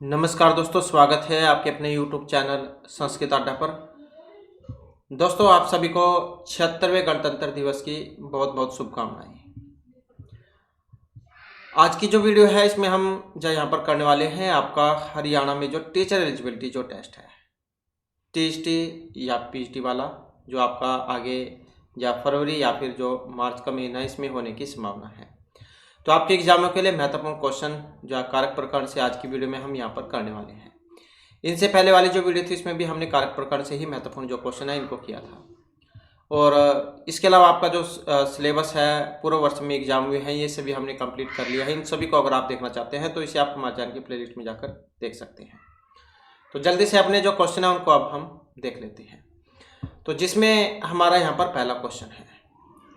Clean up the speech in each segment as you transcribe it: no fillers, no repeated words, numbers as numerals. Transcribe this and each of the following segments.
नमस्कार दोस्तों, स्वागत है आपके अपने YouTube चैनल संस्कृत अड्डा पर। दोस्तों, आप सभी को 76वें गणतंत्र दिवस की बहुत बहुत शुभकामनाएं। आज की जो वीडियो है इसमें हम जो यहाँ पर करने वाले हैं आपका हरियाणा में जो टीचर एलिजिबिलिटी जो टेस्ट है, टीएसटी या पीएचडी वाला, जो आपका आगे या फरवरी या फिर जो मार्च का महीना इसमें होने की संभावना है। तो आपके एग्जामों के लिए महत्वपूर्ण क्वेश्चन जो कारक प्रकरण से आज की वीडियो में हम यहाँ पर करने वाले हैं। इनसे पहले वाली जो वीडियो थी इसमें भी हमने कारक प्रकरण से ही महत्वपूर्ण जो क्वेश्चन है इनको किया था। और इसके अलावा आपका जो सिलेबस है पूर्व वर्ष में एग्जाम हुए हैं ये सभी हमने कंप्लीट कर लिया है। इन सभी को अगर आप देखना चाहते हैं तो इसे आप हमारे चैनल की प्लेलिस्ट में जाकर देख सकते हैं। तो जल्दी से अपने जो क्वेश्चन है उनको अब हम देख लेते हैं। तो जिसमें हमारा यहाँ पर पहला क्वेश्चन है,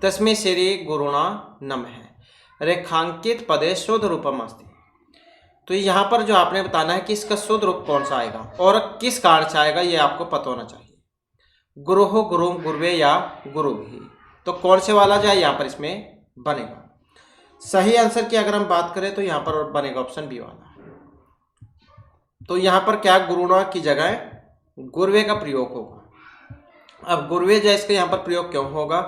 तस्मै श्री गुरुणा नमः रेखांकित पदे शुद्ध रूपम अस्ति। तो यहाँ पर जो आपने बताना है कि इसका शुद्ध रूप कौन सा आएगा और किस कारण से आएगा, ये आपको पता होना चाहिए। गुरु हो, गुरु, गुरुवे या गुरु भी, तो कौन से वाला जाए यहाँ पर इसमें बनेगा। सही आंसर की अगर हम बात करें तो यहाँ पर बनेगा ऑप्शन बी वाला। तो यहाँ पर क्या गुरुणा की जगह गुरुवे का प्रयोग होगा। अब गुरुवे जो इसका यहाँ पर प्रयोग क्यों होगा,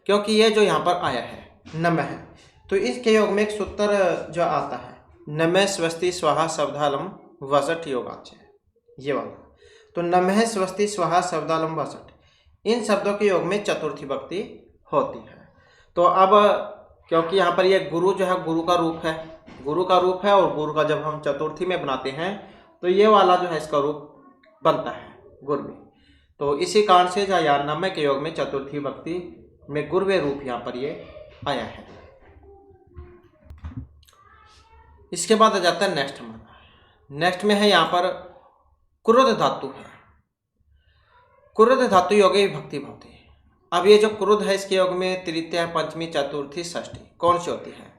क्योंकि ये जो यहाँ पर आया है नमः है, तो इसके योग में एक सूत्र जो आता है नमः स्वस्ति स्वाहा शब्दालम वसठ योगाच है, ये वाला। तो नमः स्वस्ति स्वाहा शब्दालम वसठ, इन शब्दों के योग में चतुर्थी भक्ति होती है। तो अब क्योंकि यहाँ पर ये गुरु जो है गुरु का रूप है, और गुरु का जब हम चतुर्थी में बनाते हैं तो ये वाला जो है इसका रूप बनता है गुरु। तो इसी कारण से या नमः के योग में चतुर्थी भक्ति में गुरुवे रूप यहाँ पर ये आया है। इसके बाद आ जाता है नेक्स्ट हमारा। नेक्स्ट में है यहाँ पर क्रुद्ध धातु है। क्रुद्ध धातु योगे विभक्ति भवति। अब ये जो क्रुद्ध है इसके योग में तृतीया, पंचमी, चतुर्थी, षष्ठी कौन सी होती है।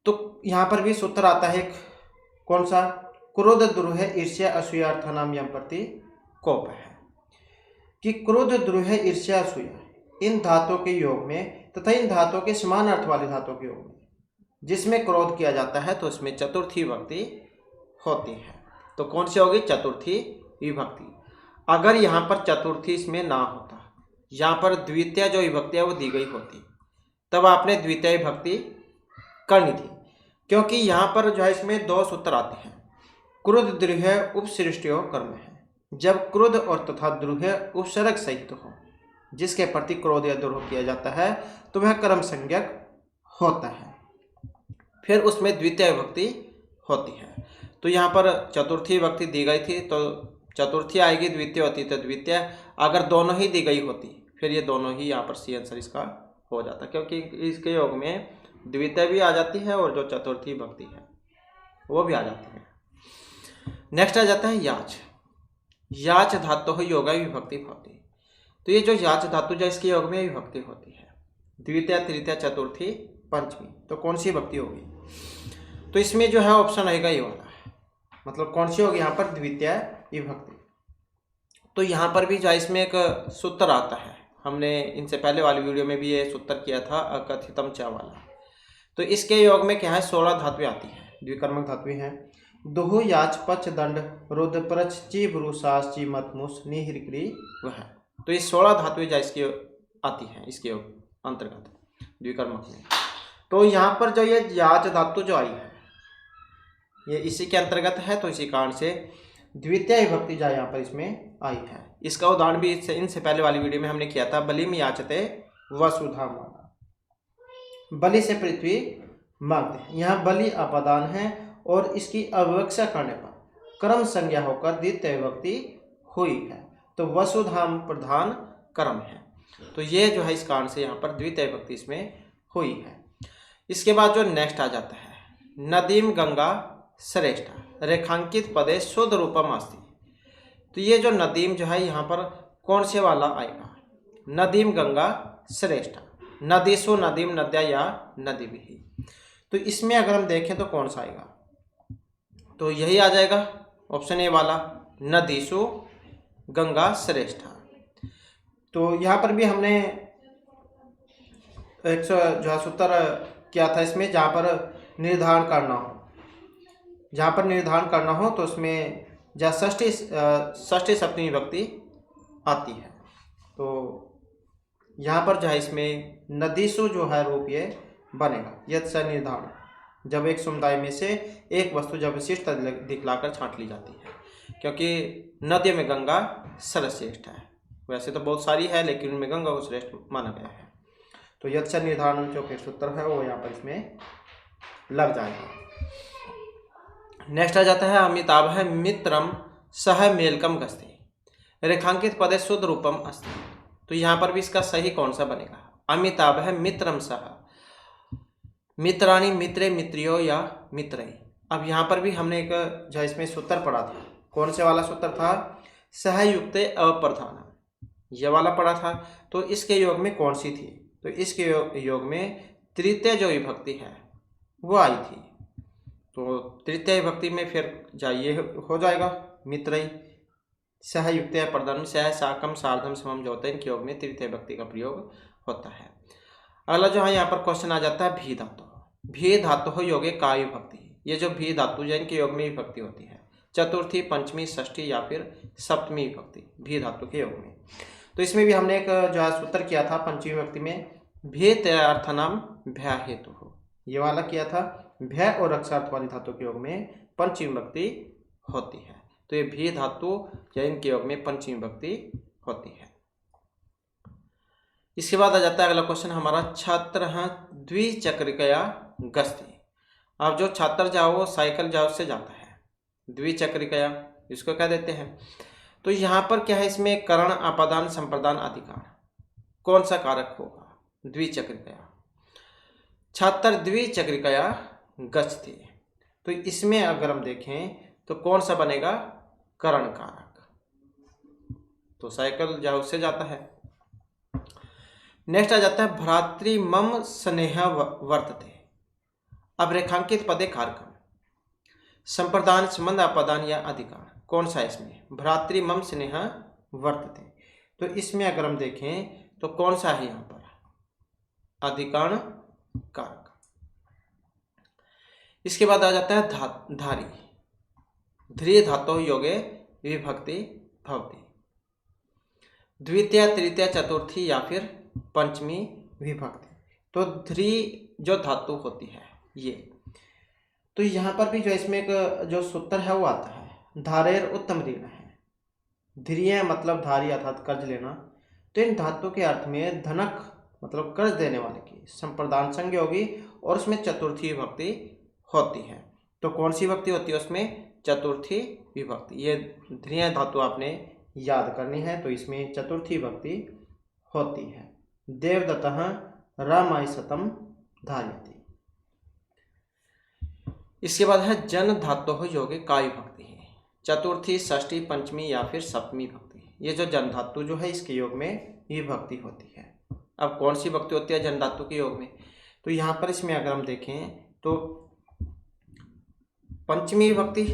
तो यहाँ पर भी सूत्र आता है कौन सा, क्रोध द्रुह ईर्ष्या असूया अर्थानाम यम प्रति कोप है कि क्रोध द्रुह ईर्ष्या असूया इन धातुओं के योग में तथा इन धातुओं के समान अर्थ वाले धातुओं के योग में जिसमें क्रोध किया जाता है तो इसमें चतुर्थी विभक्ति होती है। तो कौन सी होगी, चतुर्थी विभक्ति। अगर यहाँ पर चतुर्थी इसमें ना होता, यहाँ पर द्वितीय जो विभक्ति है वो दी गई होती, तब आपने द्वितीय विभक्ति करनी थी। क्योंकि यहाँ पर जो है इसमें दो सूत्र आते हैं, क्रुद्ध द्रुह उपसृष्टयो कर्म है। जब क्रुद्ध और तथा द्रुह उपसर्ग सहित हो, जिसके प्रति क्रोध या द्रोह किया जाता है तो वह कर्म संज्ञक होता है, फिर उसमें द्वितीय विभक्ति होती है। तो यहाँ पर चतुर्थी विभक्ति दी गई थी तो चतुर्थी आएगी, द्वितीय होती तो द्वितीय। अगर दोनों ही दी गई होती फिर ये दोनों ही यहाँ पर सी आंसर इसका हो जाता, क्योंकि इसके योग में द्वितीय भी आ जाती है और जो चतुर्थी विभक्ति है वो भी आ जाती है। नेक्स्ट आ जाता है याच। याच धातु योगा विभक्ति होती। तो ये जो याच धातु जो इसके योग में विभक्ति होती है, द्वितीय, तृतीय, चतुर्थी, पंचमी, तो कौन सी विभक्ति होगी। तो इसमें जो है ऑप्शन रहेगा ये वाला, मतलब कौन सी होगी यहाँ पर, द्वितीय विभक्ति। तो यहाँ पर भी जो इसमें एक सूत्र आता है, हमने इनसे पहले वाली वीडियो में भी ये सूत्र किया था अकथितम च वाला। तो इसके योग में क्या है, 16 धातुएं आती हैं, द्विकर्मक धातुएं हैं। दुहु याच पच दंड रुद्र प्रच ची ब्रुसास ची मतमुस निहिक्री वह। तो ये 16 धातुएं जो इसकी आती हैं इसके योग अंतर्गत द्विकर्मक में। तो यहाँ पर जो ये याच धातु जो आई है ये इसी के अंतर्गत है, तो इसी कारण से द्वितीय विभक्ति जो यहाँ पर इसमें आई है। इसका उदाहरण भी इनसे पहले वाली वीडियो में हमने किया था, बलिम याचते वसुधा माता, बलि से पृथ्वी मांगते। यहाँ बलि अपदान है और इसकी अविवक्षा करने पर कर्म संज्ञा होकर द्वितीय विभक्ति हुई है, तो वसुधाम प्रधान कर्म है। तो ये जो है इस कारण से यहाँ पर द्वितीय विभक्ति इसमें हुई है। इसके बाद जो नेक्स्ट आ जाता है, नदीम गंगा श्रेष्ठ रेखांकित पदे शुद्ध रूपम अस्ति। तो ये जो नदीम जो है यहाँ पर कौन से वाला आएगा, नदीम गंगा श्रेष्ठ, नदीसु नदीम नद्या या नदी भी। तो इसमें अगर हम देखें तो कौन सा आएगा, तो यही आ जाएगा ऑप्शन ए वाला, नदीसु गंगा श्रेष्ठ। तो यहाँ पर भी हमने एक जो सूत्र किया था इसमें, जहाँ पर निर्धारण करना हो जहाँ पर निर्धारण करना हो तो उसमें जहाँ षष्ठी सप्तमी विभक्ति आती है। तो यहाँ पर जो है इसमें नदीसु जो है रूप ये बनेगा। यद स निर्धारण, जब एक समुदाय में से एक वस्तु जब विशिष्ट दिखलाकर छांट ली जाती है, क्योंकि नदियों में गंगा सर्वश्रेष्ठ है। वैसे तो बहुत सारी है लेकिन उनमें गंगा को श्रेष्ठ माना गया है। तो यद स निर्धारण जो फिर सूत्र है वो यहाँ पर इसमें लग जाएगा। नेक्स्ट आ जाता है अमिताभ है मित्रम सह मेलकम गस्ते रेखांकित पदे शुद्ध रूपम अस्ति। तो यहाँ पर भी इसका सही कौन सा बनेगा? अमिताभ है मित्रम सह, मित्राणी मित्रे मित्रियो या मित्रई। अब यहाँ पर भी हमने एक जो इसमें सूत्र पढ़ा था, कौन से वाला सूत्र था? सहयुक्ते अप्रधान, ये वाला पढ़ा था। तो इसके योग में कौन सी थी? तो इसके योग में तृतीय जो विभक्ति है वो आई थी। तो तृतीय विभक्ति में फिर जाइए हो जाएगा मित्रई सहयुक्त प्रधान सह साकम सार्धम समम ज्योतिन के योग में तृतीय विभक्ति का प्रयोग होता है। अगला जो है यहाँ पर क्वेश्चन आ जाता है भी धातु। भी धातु योगे का विभक्ति। ये जो भी धातु जो इनके योग में विभक्ति होती है चतुर्थी पंचमी षष्ठी या फिर सप्तमी विभक्ति भी धातु के योग में। तो इसमें भी हमने एक जो है सूत्र किया था पंचमी विभक्ति में भे अर्थनाम भय हेतु हो, ये वाला किया था। भय और रक्षार्थ वाली धातु के योग में पंचमी विभक्ति होती है। तो ये भी धातु या इनके योग में पंचमी विभक्ति होती है। इसके बाद आ जाता है अगला क्वेश्चन हमारा छात्र है द्विचक्रिकया गस्ती। अब जो छात्र जाओ वो साइकिल जाओ से जाता है, द्विचक्रिकया इसको क्या देते हैं? तो यहाँ पर क्या है, इसमें करण अपादान संप्रदान अधिकार कौन सा कारक होगा? द्विचक्रिकया, छात्र द्विचक्रिकया गच्छति। तो इसमें अगर हम देखें तो कौन सा बनेगा? करण कारक। तो साइकिल जाओ से जाता है। नेक्स्ट आ जाता है भ्रातृमम स्नेह वर्तते। अब रेखांकित पदे कारकम संप्रदान संबंध अपादान या अधिकार कौन सा है इसमें? भ्रातृमम स्नेह वर्तते। तो इसमें अगर हम देखें तो कौन सा है यहाँ पर? अधिकरण कारक। इसके बाद आ जाता है धारी। ध्रिय धातु योगे विभक्ति भवति। द्वितीय तृतीय चतुर्थी या फिर पंचमी विभक्ति। तो ध्री जो धातु होती है ये, तो यहाँ पर भी जो इसमें एक जो सूत्र है वो आता है धारेर उत्तम ऋण है। ध्रिय मतलब धारी अर्थात कर्ज लेना। तो इन धातु के अर्थ में धनक मतलब कर्ज देने वाले की संप्रदान संज्ञ होगी और उसमें चतुर्थी विभक्ति होती है। तो कौन सी विभक्ति होती है उसमें? चतुर्थी विभक्ति। ये ध्रिय धातु आपने याद करनी है। तो इसमें चतुर्थी विभक्ति होती है। देवदत्तः रामायसतम धारयति। इसके बाद है जन धातु योगे का विभक्ति है। चतुर्थी षष्ठी पंचमी या फिर सप्तमी विभक्ति। ये जो जन धातु जो है इसके योग में विभक्ति होती है। अब कौन सी विभक्ति होती है जन धातु के योग में? तो यहाँ पर इसमें अगर हम देखें तो पंचमी विभक्ति।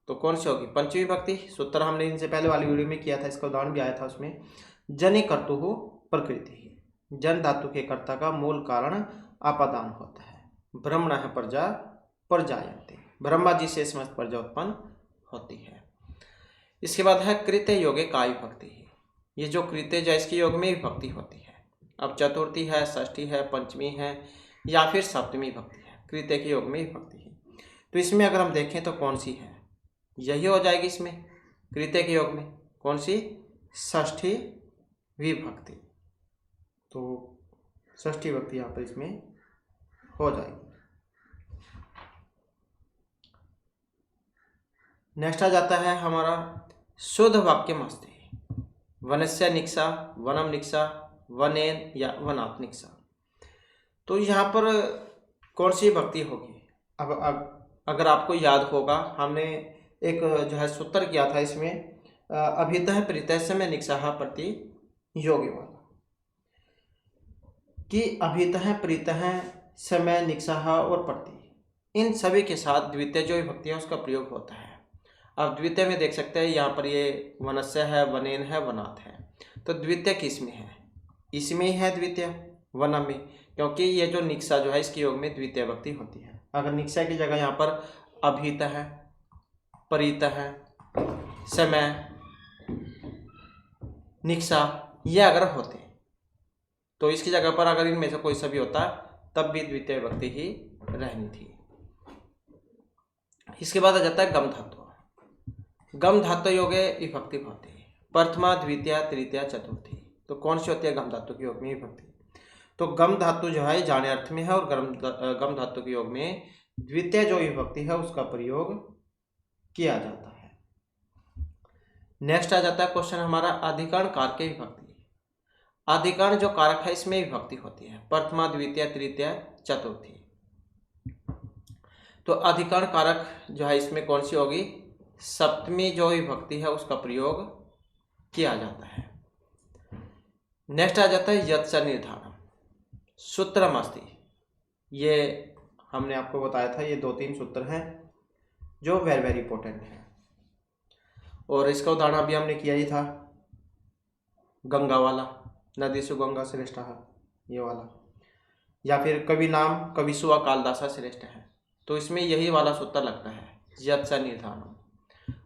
तो कौन सी होगी पंचमी विभक्ति? सूत्र हमने इनसे पहले वाली वीडियो में किया था, इसका उदाहरण भी आया था उसमें। जनि कर्तुः प्रकृति, जन धातु के कर्ता का मूल कारण अपादान होता है। ब्रह्मणः प्रजा प्रजायन्ते, ब्रह्मा जी से समस्त प्रजा उत्पन्न होती है। इसके बाद है कृत्य योगे का विभक्ति। ये जो कृत्य जो इसके योग में विभक्ति होती है। अब चतुर्थी है, षष्ठी है, पंचमी है या फिर सप्तमी विभक्ति है, कृत्य के योग में विभक्ति है। तो इसमें अगर हम देखें तो कौन सी है? यही हो जाएगी इसमें कृत्य के योग में। कौन सी? षष्ठी विभक्ति। तो षष्ठी विभक्ति यहाँ पर इसमें हो जाएगी। नेक्स्ट आ जाता है हमारा शुद्ध वाक्यम अस्ति। वनस्य निक्षा, वनम निक्षा, वनेन या वनात् निक्षा। तो यहाँ पर कौन सी विभक्ति होगी? अब अगर आपको याद होगा हमने एक जो है सूत्र किया था इसमें अभितः प्रीतः समय निक्षाः प्रति योगी वाला, कि अभितः प्रीतः समय निक्षाः और प्रति इन सभी के साथ द्वितीय जो विभक्ति है उसका प्रयोग होता है। अब द्वितीय में देख सकते हैं यहाँ पर ये वनस्य है, वनेन है, वनात् है। तो द्वितीय किस में है? इसमें ही है द्वितीय, वनम में, क्योंकि ये जो निक्षा जो है इसके योग में द्वितीय विभक्ति होती है। अगर निक्षा की जगह यहाँ पर अभीतः, परितः, समय, निक्षा, ये अगर होते तो इसकी जगह पर अगर इनमें से कोई सा भी होता तब भी द्वितीय विभक्ति ही रहनी थी। इसके बाद आ जाता है गम धातु। गम धातु योगे विभक्ति भवति प्रथमा, द्वितीया, तृतीया, चतुर्थी। तो कौन सी होती है गम धातु के योग में विभक्ति? तो गम धातु जो है जाने अर्थ में है और गम धातु के योग में द्वितीय जो विभक्ति है उसका प्रयोग किया जाता है। नेक्स्ट आ जाता है क्वेश्चन हमारा अधिकरण कारक की विभक्ति। अधिकरण जो कारक है इसमें विभक्ति होती है प्रथमा, द्वितीय, तृतीय, चतुर्थी। तो अधिकरण कारक जो है इसमें कौन सी होगी? सप्तमी जो विभक्ति है उसका प्रयोग किया जाता है। नेक्स्ट आ जाता है यत् च निर्धारणम सूत्रम अस्ति। ये हमने आपको बताया था, ये 2-3 सूत्र हैं जो वेरी वेरी इंपॉर्टेंट है और इसका उदाहरण अभी हमने किया ही था, गंगा वाला, नदी से गंगा श्रेष्ठ है ये वाला, या फिर कवि नाम कवि सुआ कालिदासा श्रेष्ठ है। तो इसमें यही वाला सूत्र लगता है यत् च निर्धारणम।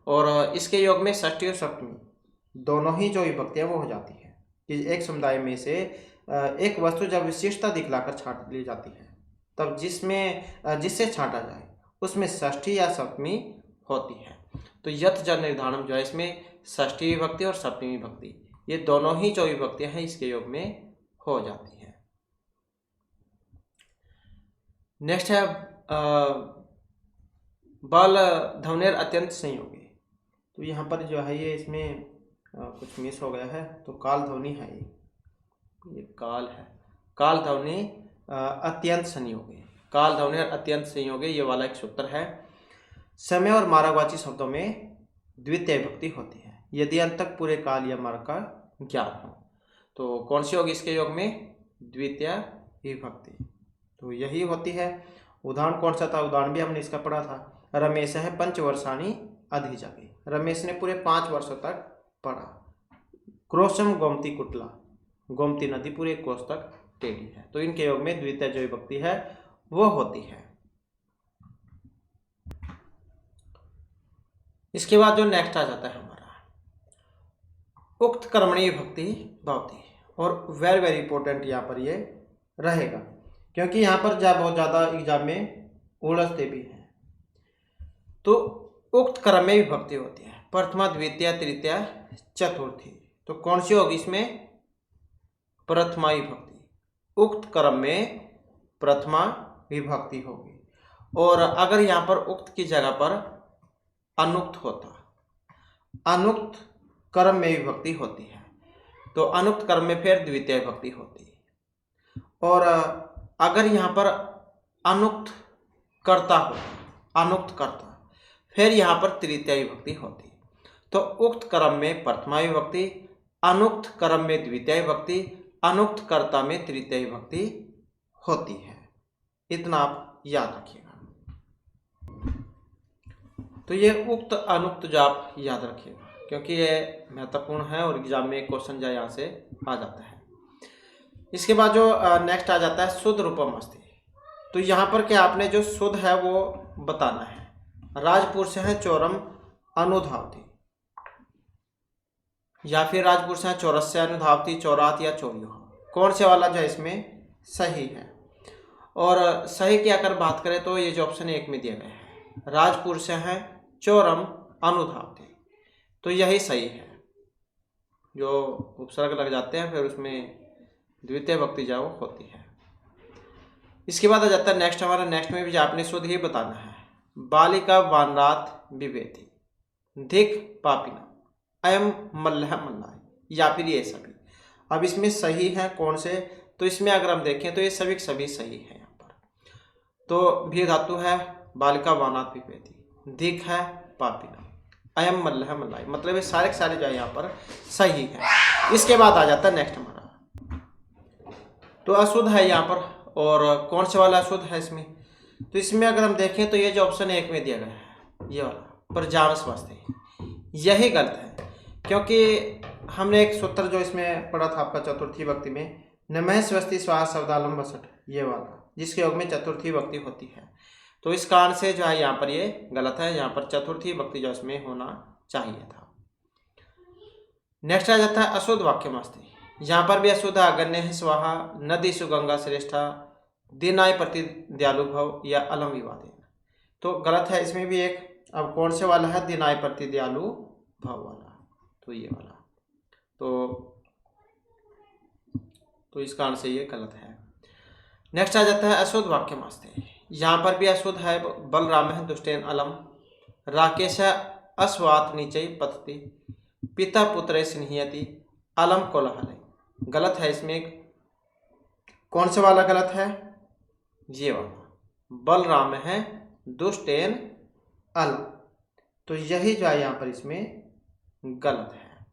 और इसके योग में षष्ठी और सप्तमी दोनों ही जो विभक्तियाँ वो हो जाती है कि एक समुदाय में से एक वस्तु जब विशिष्टता दिखलाकर छांट ली जाती है तब जिससे छांटा जाए उसमें षष्ठी या सप्तमी होती है। तो यत् च निर्धारणम जो है इसमें षष्ठी विभक्ति और सप्तमी विभक्ति ये दोनों ही जो विभक्तियां हैं इसके योग में हो जाती है। नेक्स्ट है बल ध्वनिर अत्यंत संयोगी। तो यहाँ पर जो है ये इसमें कुछ मिस हो गया है, तो काल ध्वनि है ये काल है, काल ध्वनि अत्यंत संयोगी, काल ध्वनि अत्यंत संयोगी ये वाला एक सूत्र है। समय और मार्गवाची शब्दों में द्वितीय विभक्ति होती है यदि अंत तक पूरे काल या मार्ग का ज्ञान हो। तो कौन सी होगी इसके योग में? द्वितीय विभक्ति। तो यही होती है। उदाहरण कौन सा था? उदाहरण भी हमने इसका पढ़ा था, रमेश है पंचवर्षाणी अधिजगे। रमेश ने पूरे 5 वर्षों तक पढ़ा। क्रोशम गोमती कुटला, गोमती नदी पूरे कोस तक टेढ़ी है। तो इनके योग में द्वितीय जो विभक्ति है वो होती है। इसके बाद जो नेक्स्ट आ जाता है हमारा उक्त कर्मणी विभक्ति भवति। और वेरी वेरी इंपॉर्टेंट यहाँ पर ये रहेगा क्योंकि यहाँ पर बहुत ज़्यादा एग्जाम में उलझते भी हैं। तो उक्त क्रम में विभक्ति होती है प्रथमा, द्वितीय, तृतीय, चतुर्थी। तो कौन सी होगी इसमें? प्रथमा विभक्ति। उक्त क्रम में प्रथमा विभक्ति होगी। और अगर यहाँ पर उक्त की जगह पर अनुक्त होता, अनुक्त क्रम में विभक्ति होती है तो अनुक्त क्रम में फिर द्वितीय विभक्ति होती है। और अगर यहाँ पर अनुक्त कर्ता हो, अनुक्त कर्ता, फिर यहाँ पर तृतीय विभक्ति होती। तो उक्त क्रम में प्रथमा विभक्ति, अनुक्त क्रम में द्वितीय विभक्ति, अनुक्त कर्ता में तृतीय विभक्ति होती है। इतना आप याद रखिएगा। तो ये उक्त अनुक्त जो आप याद रखिएगा क्योंकि ये महत्वपूर्ण है और एग्जाम में क्वेश्चन जो यहाँ से आ जाता है। इसके बाद जो नेक्स्ट आ जाता है शुद्ध रूपम अस्ति। तो यहाँ पर क्या आपने जो शुद्ध है वो बताना है। राजपुरुष है चौरम अनुधावती, या फिर राजपुरुष है चौरस्य अनुधावती, चौरात या चौर्यो। कौन से वाला जो इसमें सही है? और सही की अगर बात करें तो ये जो ऑप्शन 1 में दिया गया है राजपुरुष है चौरम अनुधावती, तो यही सही है। जो उपसर्ग लग जाते हैं फिर उसमें द्वितीय विभक्ति जो होती है। इसके बाद आ जाता है नेक्स्ट हमारा। नेक्स्ट में भी आपने शुद्ध ही बताना है। बालिका वानरात विवेति, धिक पापिना, अयम मल्लह मल्लाय, या फिर ये सभी। अब इसमें सही है कौन से? तो इसमें अगर हम देखें तो ये सभी सभी सही है। यहाँ पर तो भी धातु है बालिका वानरात विवेति, धिक है पापिना, अयम मल्लह मल्लाय, मतलब ये सारे सारे जो यहाँ पर सही है। इसके बाद आ जाता है नेक्स्ट हमारा तो अशुद्ध है यहाँ पर। और कौन से वाला अशुद्ध है इसमें? तो इसमें अगर हम देखें तो ये जो ऑप्शन 1 में दिया गया है ये वाला प्रजान स्वास्थ्य, यही गलत है क्योंकि हमने एक सूत्र जो इसमें पढ़ा था आपका चतुर्थी विभक्ति में, नमः स्वस्ति स्वाहा शब्दालम वसठ, ये वाला जिसके योग में चतुर्थी विभक्ति होती है। तो इस कारण से जो है यहाँ पर ये गलत है, यहाँ पर चतुर्थी विभक्ति जो इसमें होना चाहिए था। नेक्स्ट आ जाता है अशुद्ध वाक्यमस्ति। यहाँ पर भी अशुद्ध अगण्य है स्वाहा, नदीषु गंगा श्रेष्ठा, दीनाय प्रति दयालु भव या अलम विवादेन। तो गलत है इसमें भी एक। अब कौन से वाला है? दीनाय प्रति दयालु भव वाला, तो ये वाला। तो इस कारण से ये गलत है। नेक्स्ट आ जाता है अशुद्ध वाक्यमस्ति। यहाँ पर भी अशुद्ध है बलराम है दुष्टेन अलम, राकेश अश्वात नीचे पतति, पिता पुत्र स्नेहयति, अलम कोलाहल। गलत है इसमें। कौन से वाला गलत है? ये वाला, बलराम है दुष्टेन अलम। तो यही जो है यहाँ पर इसमें गलत है,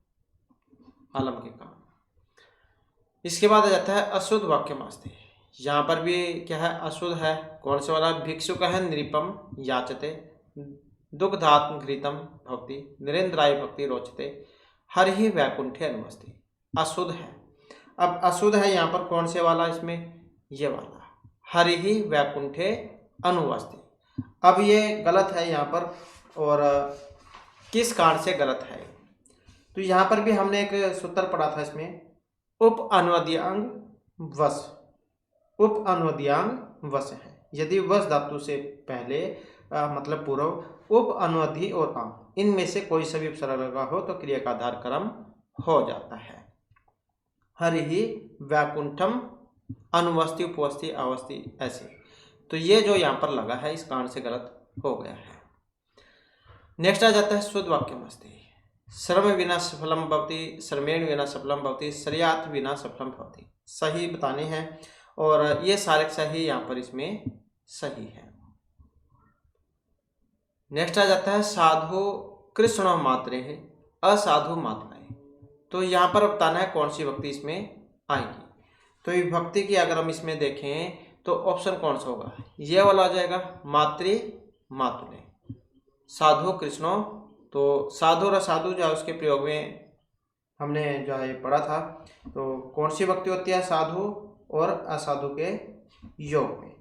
अलम के कारण। इसके बाद आ जाता है अशुद्ध वाक्यमस्ति। यहाँ पर भी क्या है? अशुद्ध है। कौन से वाला? भिक्षुक है निरीपम याचते, दुग्धात्म घृतम भवति, नरेंद्राय भक्ति रोचते, हर ही वैकुंठे अनुवस्ति। अशुद्ध है। अब अशुद्ध है यहाँ पर कौन से वाला? इसमें ये वाला, हर ही वैकुंठे अनुवस्ति। अब ये गलत है यहाँ पर, और किस कारण से गलत है? तो यहाँ पर भी हमने एक सूत्र पढ़ा था इसमें, उप अनुवद्यांग वश। उप अनुवद्यांग वश है। यदि वश धातु से पहले मतलब पूर्व उप अनुवधि और आंग इनमें से कोई सभी उपसर्ग लगा हो तो क्रिया का आधार क्रम हो जाता है। हरि वैकुंठम अनुवस्ति उपवस्ति अवस्थि ऐसे। तो ये जो यहाँ पर लगा है इस कारण से गलत हो गया है। नेक्स्ट आ जाता है शुद्ध वाक्यमस्ति। श्रम विना सफलम भवति, श्रमेण विना सफलम भवति, श्रेयात् विना सफलम भवति। सही बताने हैं, और ये सारे सही यहाँ पर इसमें सही है। नेक्स्ट आ जाता है साधु कृष्ण मात्रे है, असाधु मात्राएं। तो यहाँ पर बताना है कौन सी विभक्ति इसमें आएगी। तो विभक्ति की अगर हम इसमें देखें तो ऑप्शन कौन सा होगा? ये वाला आ जाएगा, मातृ मातुले। साधु कृष्णो, तो साधु और असाधु जो है उसके प्रयोग में हमने जो है पढ़ा था। तो कौन सी विभक्ति होती है? साधु और असाधु के योग में।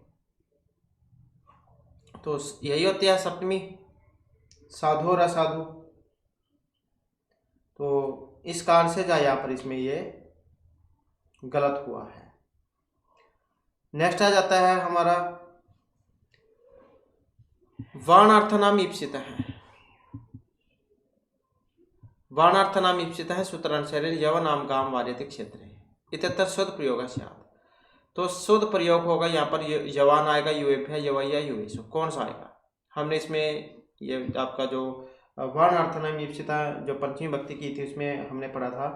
तो यही होती है सप्तमी, साधु और असाधु। तो इस कारण से जो यहाँ पर इसमें ये गलत हुआ है। नेक्स्ट आ जाता है हमारा वाणार्थनाम ईप्सित है। वाणार्थनाम ईप्सित है सूत्रांश शरीर यव नाम गाम वार्यति क्षेत्र इतर शुद्ध प्रयोग स्यात्। तो शुद्ध प्रयोग होगा यहाँ पर यवान आएगा, युवेभ्य यवैया युवेशु। कौन सा आएगा? हमने इसमें ये आपका जो वाणार्थनाम ईप्सिता जो पंचमी विभक्ति की थी उसमें हमने पढ़ा था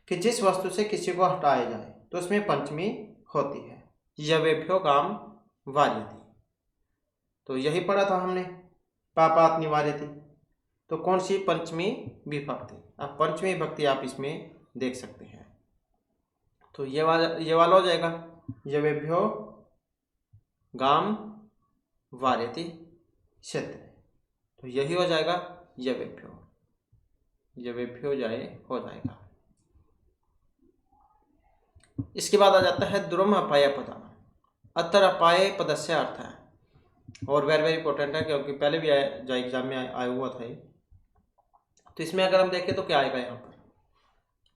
कि जिस वस्तु से किसी को हटाया जाए तो उसमें पंचमी होती है, यवेभ्यो गाम वार्यति। तो यही पढ़ा था हमने, पापात निवार्यति। तो कौन सी? पंचमी विभक्ति। अब पंचमी विभक्ति आप इसमें देख सकते हैं। तो ये वाला हो जाएगा, यवेभ्यो गाम वार्यति क्षेत्र। तो यही हो जाएगा यवेभ्यो, यवेभ्यो हो जाएगा। इसके बाद आ जाता है द्रुम अपाय पदान। अतर अपाय पदस्य अर्थ है, और वेरी इंपॉर्टेंट है क्योंकि पहले भी जो एग्जाम में आया हुआ था। तो इसमें अगर हम देखें तो क्या आएगा यहाँ पर?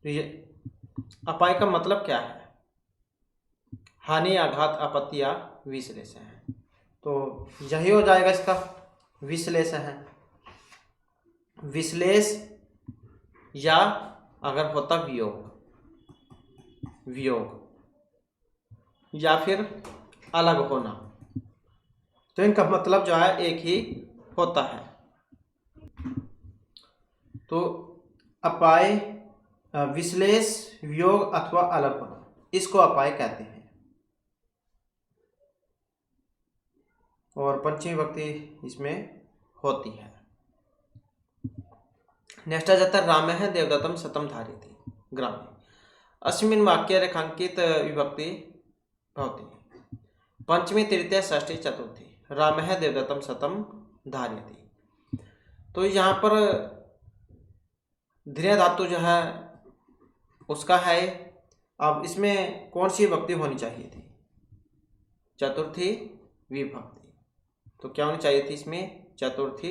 तो ये अपाय का मतलब क्या है? हानि, आघात, आपत्ति या विश्लेष है। तो यही हो जाएगा इसका, विश्लेष है। विश्लेष या अगर होता वियोग, वियोग या फिर अलग होना, तो इनका मतलब जो है एक ही होता है। तो अपाय, विश्लेष, वियोग अथवा अलग होना, इसको अपाय कहते हैं। और पंचमी विभक्ति इसमें होती है। नेक्स्ट आ जाता है राम है देवदत्तम शतम धारयति ग्रामे। अस्मिन् वाक्ये रेखांकित विभक्ति भवति पंचमी तृतीया षष्ठी चतुर्थी। राम है देवदत्तम शतम धारयति। तो यहाँ पर धीरे धातु जो है उसका है। अब इसमें कौन सी विभक्ति होनी चाहिए थी? चतुर्थी विभक्ति। तो क्या होनी चाहिए थी इसमें? चतुर्थी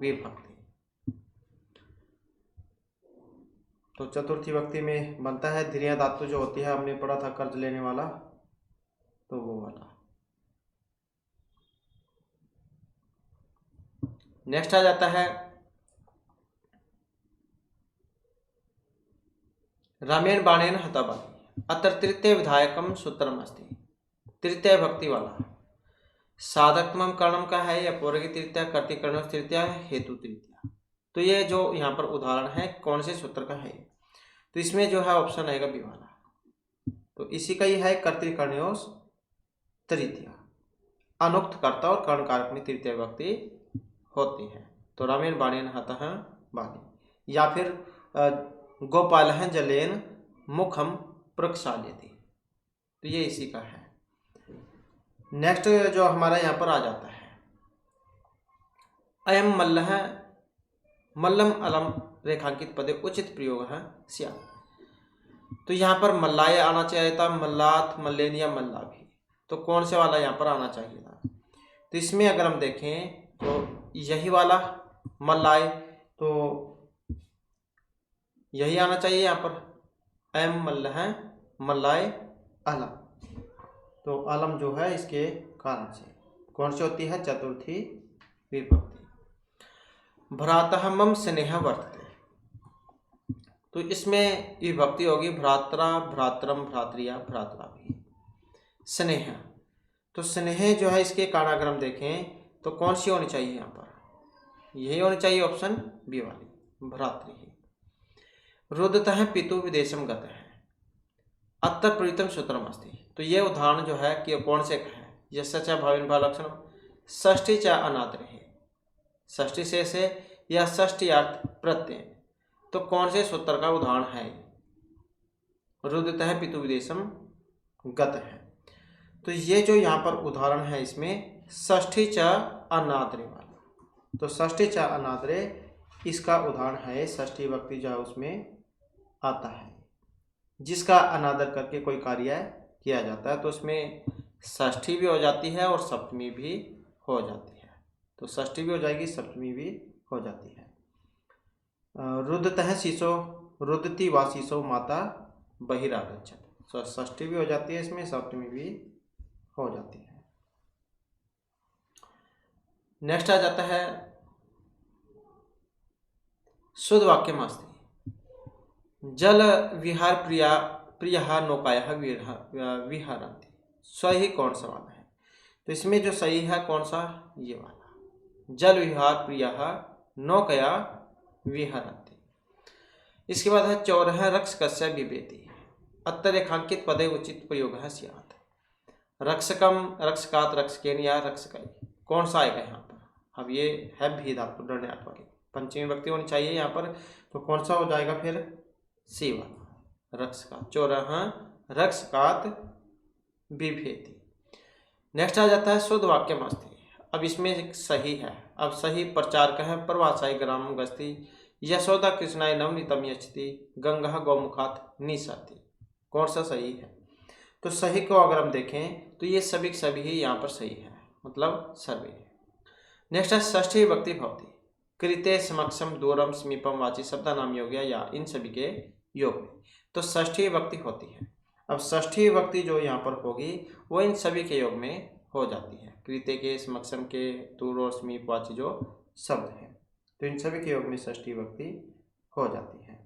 विभक्ति। तो चतुर्थी विभक्ति में बनता है द्वितीय धातु जो होती है, हमने पढ़ा था कर्ज लेने वाला, तो वो वाला। नेक्स्ट आ जाता है रामेण बाणेन हताबाली अत्र तृतीय विधायकम सूत्रम अस्ति। तृतीय भक्ति वाला साधकत्वम कर्णम का है या पूर्वी तृतीया, कर्ती कर्ण तृतीया, हेतु तृतीया। तो ये जो यहाँ पर उदाहरण है कौन से सूत्र का है? तो इसमें जो है ऑप्शन आएगा बी वाला। तो इसी का ही है कर्ती कर्णयोस तृतीया। अनुक्त कर्ता और कर्ण कारक में तृतीय भक्ति होती है। तो रामेण बाणेन हतः बाली, या फिर गोपालः जलेन मुखम प्रक्षाल्यति। तो ये इसी का है। नेक्स्ट जो हमारा यहाँ पर आ जाता है अयम मल्लः मल्लम अलम रेखांकित पदे उचित प्रयोग है स्यात्। तो यहाँ पर मल्लाय आना चाहिए था, मल्लाथ, मल्लेन या मल्लाभी। तो कौन से वाला यहाँ पर आना चाहिए था? तो इसमें अगर हम देखें तो यही वाला मल्लाय, तो यही आना चाहिए यहाँ पर। एम मल्लह मल्लाय अलम। तो अलम जो है इसके कारण से कौन सी होती है? चतुर्थी विभक्ति। भ्रातः मम स्नेह वर्तते। तो इसमें विभक्ति होगी भ्रात्रा, भ्रात्रम, भ्रात्रिया, भ्रात्राभि। स्नेह, तो स्नेह जो है इसके कारण अगर हम देखें तो कौन सी होनी चाहिए यहाँ पर? यही होनी चाहिए ऑप्शन बी वाली, भ्रातृ ही। रुदतः पितु विदेशम गतः अत्र प्रीतम सूत्रम अस्ति। तो ये उदाहरण जो है कि कौन से है? यस्य च भाविन भाव लक्षण षष्ठी च अनादरे है, षष्ठी से या षष्ठी अर्थ प्रत्यय। तो कौन से सूत्र का उदाहरण है? रुदतः पितु विदेशम गत है। तो ये जो यहाँ पर उदाहरण है इसमें षष्ठी च अनादरे वाला। तो षष्ठी च अनादरे इसका उदाहरण है। षष्ठी विभक्ति जो उसमें आता है जिसका अनादर करके कोई कार्य किया जाता है, तो उसमें षष्ठी भी हो जाती है और सप्तमी भी हो जाती है। तो षष्ठी भी हो जाएगी, सप्तमी भी हो जाती है। रुदतः शिशो रुदती वा शिशो माता बहिरागच्छत। तो षष्ठी भी हो जाती है इसमें, सप्तमी भी हो जाती है। नेक्स्ट आ जाता है शुद्ध वाक्य मस्ती। जल विहार प्रिया नौकाया विहारन्ति। सही कौन सा वाला है? तो इसमें जो सही है कौन सा? ये वाला, जल विहार प्रिया नौकया विहरन्ति। इसके बाद है चौरह रक्षकस्य बिभेति अत्र रेखांकित पदे उचित प्रयोग है स्यात्। रक्षकम, रक्षकात, रक्षकेन या रक्षकै। कौन सा आएगा यहाँ पर? अब ये है भी धातु डंड्यात वाली, पंचमी विभक्ति होनी चाहिए यहाँ पर। तो कौन सा हो जाएगा फिर? सी वाला, रक्षकात। चौरह रक्षकात बिभेति। नेक्स्ट आ जाता है शुद्ध वाक्य मस्ती। अब इसमें सही है। अब सही प्रचार का है प्रवासाई ग्राम गस्ती यशोदा कृष्णाय नवनीतम यच्छति गंगा गौमुखात निशाति। कौन सा सही है? तो सही को अगर हम देखें तो ये सभी सभी ही यहाँ पर सही है, मतलब सर्वे है। नेक्स्ट है षष्ठी विभक्ति भवति कृते समक्षम दूरम समीपम वाची शब्दा नाम योग या इन सभी के योग में। तो षष्ठी विभक्ति होती है। अब षष्ठी विभक्ति जो यहाँ पर होगी वो इन सभी के योग में हो जाती है। कृते के, समक्षम के, दूर और समीप वाची जो शब्द है, तो इन सभी के योग में षष्ठी विभक्ति हो जाती है।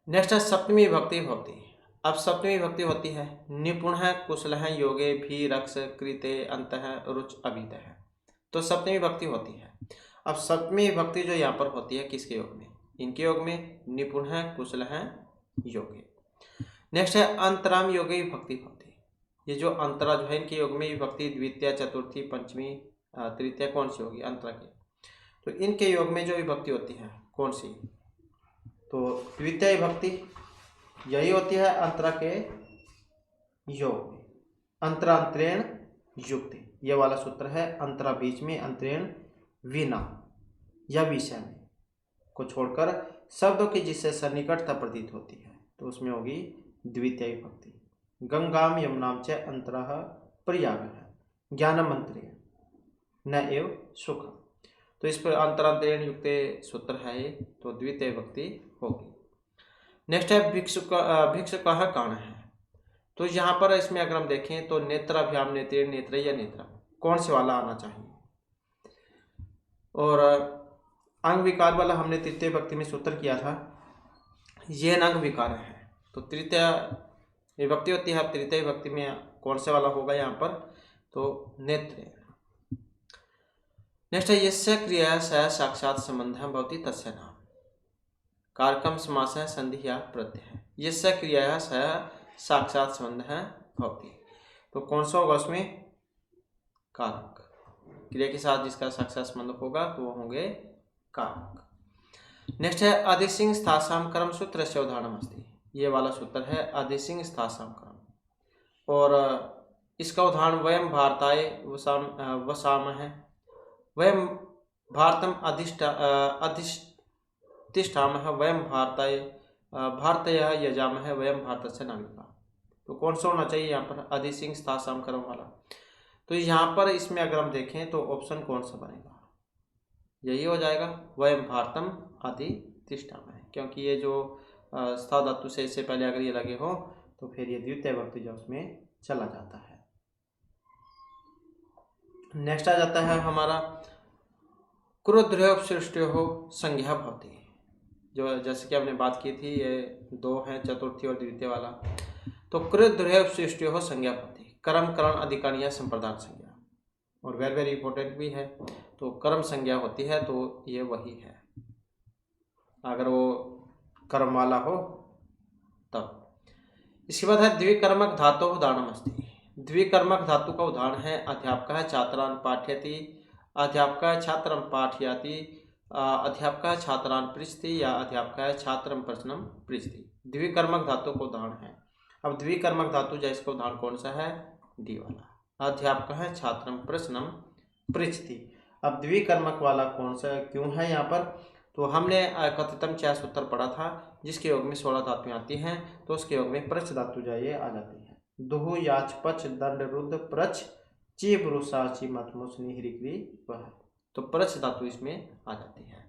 नेक्स्ट है सप्तमी विभक्ति भवति। अब सप्तमी विभक्ति होती है निपुण है, कुशल है, योगे भी, रक्ष, कृते, अंतः, रुच, अभितः। तो सप्तमी विभक्ति होती है। अब सप्तमी विभक्ति जो यहाँ पर होती है किसके योग में? इनके योग में, निपुण है, कुशल है, योगे। नेक्स्ट है अंतराम योगे विभक्ति होती है। ये जो अंतरा जो है इनके योग में विभक्ति द्वितीय, चतुर्थी, पंचमी, तृतीय कौन सी होगी? अंतरा की। तो इनके योग में जो विभक्ति होती है कौन सी? तो द्वितीय विभक्ति यही होती है अंतरा के योग में। अंतरांतरेण युक्ति, यह वाला सूत्र है। अंतरा बीच में, अंतरेण विना या विषय में को छोड़कर शब्दों की जिससे सन्निकटता प्रतीत होती है, तो उसमें होगी द्वितीय विभक्ति। गंगाम यमुनाम च अंतरः प्रयागः ज्ञानम मंत्रेण। न एव सुखम। तो इस पर अंतरांतरेण युक्त सूत्र है ये, तो द्वितीय विभक्ति होगी। नेक्स्ट है भिक्षुकः कर्ण है। तो यहाँ पर इसमें अगर हम देखें तो नेत्राभ्याम नेत्रेण नेत्रयः नेत्रम, कौन से वाला आना चाहिए। और अंग विकार वाला हमने तृतीय विभक्ति में सूत्र किया था, ये अंग विकार है। तो तृतीय विभक्ति होती है, अब तृतीय विभक्ति में कौन से वाला होगा यहाँ पर, तो नेत्र। नेक्स्ट है यस्य क्रिया सह साक्षात संबंधः भवति तस्य नाम। कारकम समास है संधि या प्रत्यय। यस्य क्रिया सह साक्षात संबंधः भवति, तो कौन सा होगा उसमें, कारक। क्रिया के साथ जिसका साक्षात संबंध होगा तो वो होंगे कारक। नेक्स्ट है अधिसिंह स्थासाम कर्म सूत्र से उदाहरण अस्ति। ये वाला सूत्र है अधिसिंह स्थासाम कर्म, और इसका उदाहरण वयम भारताय वसाम है। वयम भारतम अधिष्ठामः, वयम भारताय भारतयः यजामः, वयम भारतस्य नागरिकाः। तो कौन सा होना चाहिए यहाँ पर, अधिसिंह स्थासाम कर्म वाला। तो यहाँ पर इसमें अगर हम देखें तो ऑप्शन कौन सा बनेगा, यही हो जाएगा, वयम भारतम अधिष्ठामः, क्योंकि ये जो स्था धातु से इससे पहले अगर ये लगे हो तो फिर ये द्वितीय विभक्ति जो उसमें चला जाता है। नेक्स्ट आ जाता है हमारा क्रुद्ध्योपसृष्ट्योः संज्ञा भवति। जो जैसे कि हमने बात की थी, ये दो हैं, चतुर्थी और द्वितीय वाला। तो क्रुद्ध्योपसृष्ट्योः संज्ञा भवति, कर्म करण अधिकरण या संप्रदान संज्ञा, और वेरी वेरी इंपॉर्टेंट भी है। तो कर्म संज्ञा होती है, तो ये वही है अगर वो कर्म वाला हो तब। इसके बाद है द्विकर्मक धातु उदाहरण अस्ति। द्विकर्मक धातु का उदाहरण है अध्यापकः छात्रान् पाठयति, अध्यापकः छात्रं पाठयति, अध्यापकः छात्रान् पृच्छति, या अध्यापकः छात्रं प्रश्नं पृच्छति। द्विकर्मक धातु का उदाहरण है। अब द्विकर्मक धातु जो इसका उदाहरण कौन सा है, डी वाला, अध्यापकः छात्रं प्रश्नं पृच्छति। अब द्विकर्मक वाला कौन सा क्यों है यहाँ पर, तो हमने कथितम छह सूत्र पढ़ा था, जिसके योग में 16 धातुएं आती हैं, तो उसके योग में प्रच धातु जो ये आ जाती है। दुहु याच पच दंड रुद्ध प्रच ची ब्रुसा ची मतमुसनी हिरिक्री वह, तो प्रच धातु इसमें आ जाती है,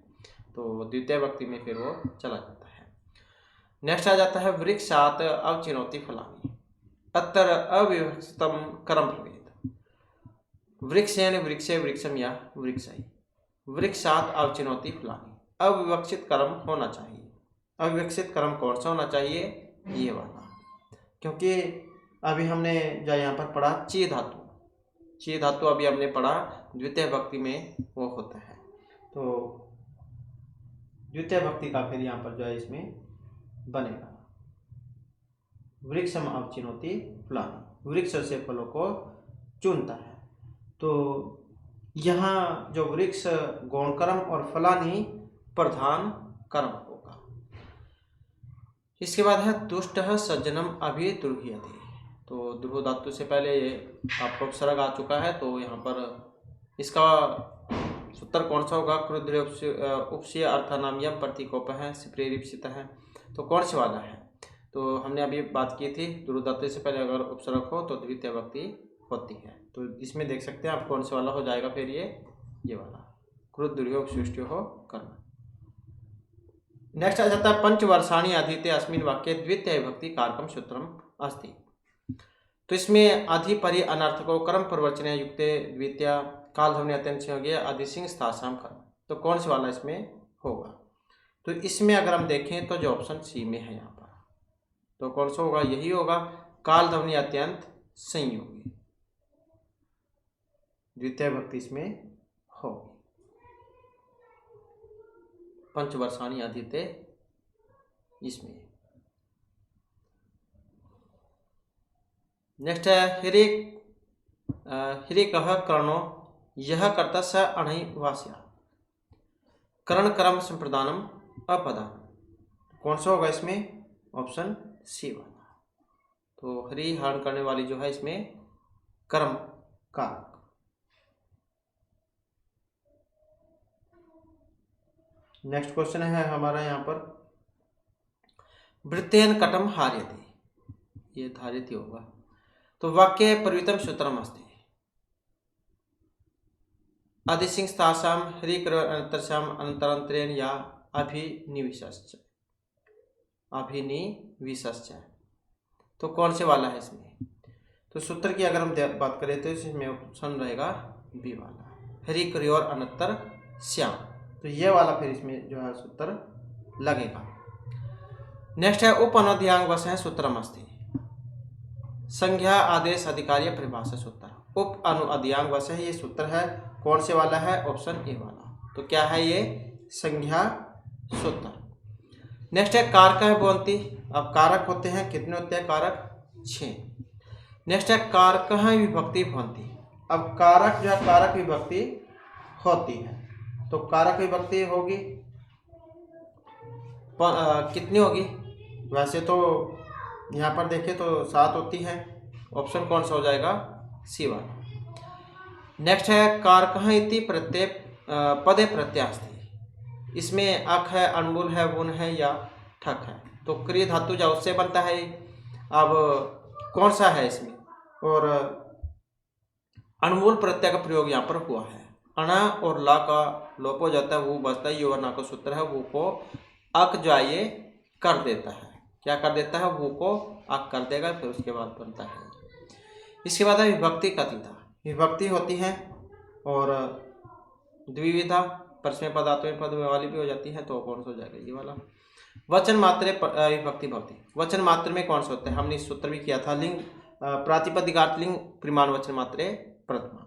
तो द्वितीय विभक्ति में फिर वो चला जाता है। नेक्स्ट आ जाता है वृक्षात अवचिनोति फलानि, अत्र अविवक्षितम कर्म भवेत्। वृक्षेण वृक्षे वृक्षम या वृक्षै, वृक्षात अवचिनोति फलानि, अविवक्षित कर्म होना चाहिए। अविवक्षित कर्म कौन सा होना चाहिए, ये वाला, क्योंकि अभी हमने जो यहाँ पर पढ़ा ची धातु, ची धातु अभी हमने पढ़ा द्वितीय विभक्ति में वो होता है, तो द्वितीय विभक्ति का फिर यहाँ पर जो है इसमें बनेगा वृक्षम अवचिनोति फलानि, वृक्ष से फलों को चुनता है। तो यहाँ जो वृक्ष गौण कर्म और फलानि प्रधान कर्म होगा। इसके बाद है दुष्ट सज्जनम अभिद्रुह्यते। तो द्रुह धातु से पहले ये आपको उपसर्ग आ चुका है, तो यहाँ पर इसका सूत्र कौन सा होगा, क्रुद्ध उपस्य अर्थानाम्यम प्रतीकोप है, प्रेरित है, तो कौन से वाला है। तो हमने अभी बात की थी, द्रुह धातु से पहले अगर उपसर्ग हो तो द्वितीय विभक्ति होती है, तो इसमें देख सकते हैं आप कौन से वाला हो जाएगा, फिर ये वाला क्रुद्ध उपसृष्ट्यो हो कर्म। नेक्स्ट आ जाता है पंचवर्षाणि अधीते अस्मिन् वाक्ये द्वितीय विभक्ति कारकम सूत्रम अस्ति। तो इसमें अधिपरि अनर्थको कर्म प्रवर्चन युक्त द्वितीय काल ध्वनि अत्यंत से हो गया अधिसिंह स्थासाम कर्म, तो कौन से वाला इसमें होगा। तो इसमें अगर हम देखें तो जो ऑप्शन सी में है यहाँ पर, तो कौन सा होगा, यही होगा, काल ध्वनि अत्यंत संयोगी, द्वितीय विभक्ति इसमें होगी। पंचवर्षाणि अधीते इसमें। नेक्स्ट है हिरिकः कर्णो यह कर्ता स अणहि वास्या, कर्ण कर्म संप्रदानम अपदान, कौन सा होगा इसमें, ऑप्शन सी वाला। तो हरि हरण करने वाली जो है इसमें कर्म कारक। नेक्स्ट क्वेश्चन है हमारा यहाँ पर वृत्तेन कटम हार्यते, ये धारित होगा। तो वाक्य परिवृतम सूत्रम अस्ति, अधिसिंस्तासाम ह्रीकरोर अनंतरसाम अनंतरांतरेण या अभिनिविशश्च। अभिनिविशश्च तो कौन से वाला है इसमें? तो सूत्र की अगर हम बात करें तो इसमें ऑप्शन रहेगा बी वाला, ह्रीकरोर अनंतर श्याम। तो ये वाला फिर इसमें जो है सूत्र लगेगा। नेक्स्ट है उपअनुध्यायंग वश है सूत्रमस्ति संज्ञा आदेश अधिकार्य परिभाषा सूत्र। उप अनुअध्यायंग वश है ये सूत्र है, कौन से वाला है? ऑप्शन ए वाला। तो क्या है ये? संज्ञा सूत्र। नेक्स्ट है कारक है भवंती। अब कारक होते हैं, कितने होते हैं कारक? 6। नेक्स्ट है कारक है विभक्ति भवंती। अब कारक जो है कारक विभक्ति होती है, तो कारक विभक्ति होगी कितनी होगी? वैसे तो यहाँ पर देखें तो 7 होती है। ऑप्शन कौन सा हो जाएगा? सी वाला। नेक्स्ट है कारक इति प्रत्यय पदे प्रत्यास्ति। इसमें अक है, अणमुल है, वुन है या ठक है। तो क्रिय धातु जो उससे बनता है। अब कौन सा है इसमें? और अणमुल प्रत्यय का प्रयोग यहाँ पर हुआ है। अणा और ला का लोप हो जाता है, वो बचता है। यो ना का सूत्र है, वो को अक जो ये कर देता है। क्या कर देता है? वो को अक कर देगा, फिर उसके बाद बनता है। इसके बाद है विभक्ति कथिता। विभक्ति होती है और द्विविधा, परस्मैपद पद आत्मनेपद पद वाली भी हो जाती है। तो कौन सा हो जाएगा? ये वाला। वचन मात्रे विभक्ति भवती। वचन मात्र में कौन सा होता है? हमने सूत्र भी किया था, लिंग प्रातिपदिकार्थ लिंग परिमाण वचन मात्रे प्रथमा।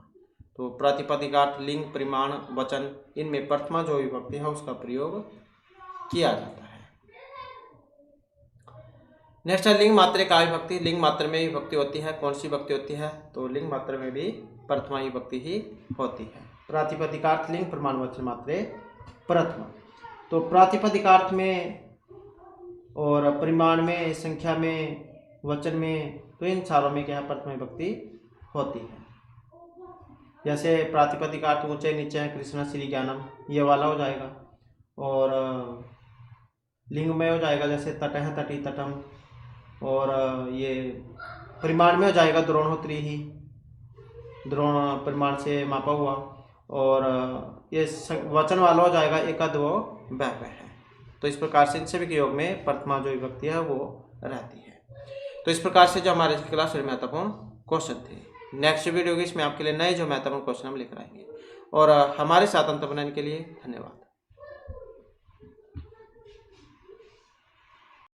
तो प्रातिपदिकार्थ लिंग परिमाण वचन, इनमें प्रथमा जो विभक्ति है उसका प्रयोग किया जाता है। नेक्स्ट है लिंग मात्रे का विभक्ति। लिंग मात्र में विभक्ति होती है, कौन सी विभक्ति होती है? तो लिंग मात्र में भी प्रथमा विभक्ति ही होती है। प्रातिपदिकार्थ लिंग परिमाण वचन मात्रे प्रथमा। तो प्रातिपदिकार्थ में और परिमाण में, संख्या में, वचन में, तो इन चारों में क्या है? प्रथमा विभक्ति होती है। जैसे प्रातिपदिकार्थ ऊंचे नीचे है, कृष्ण श्री ज्ञानम, ये वाला हो जाएगा। और लिंग में हो जाएगा जैसे तट है, तटी तटम। और ये परिमाण में हो जाएगा द्रोणोत्री ही, द्रोण परिमाण से मापा हुआ। और ये वचन वाला हो जाएगा एकद वो वह है। तो इस प्रकार से इन सभी के योग में प्रथमा जो विभक्ति है वो रहती है। तो इस प्रकार से जो हमारे क्लास में महत्वपूर्ण क्वेश्चन थे। नेक्स्ट वीडियो की इसमें आपके लिए नए जो महत्वपूर्ण क्वेश्चन हम लेकर आएंगे। और हमारे साथ अंत बनाने के लिए धन्यवाद।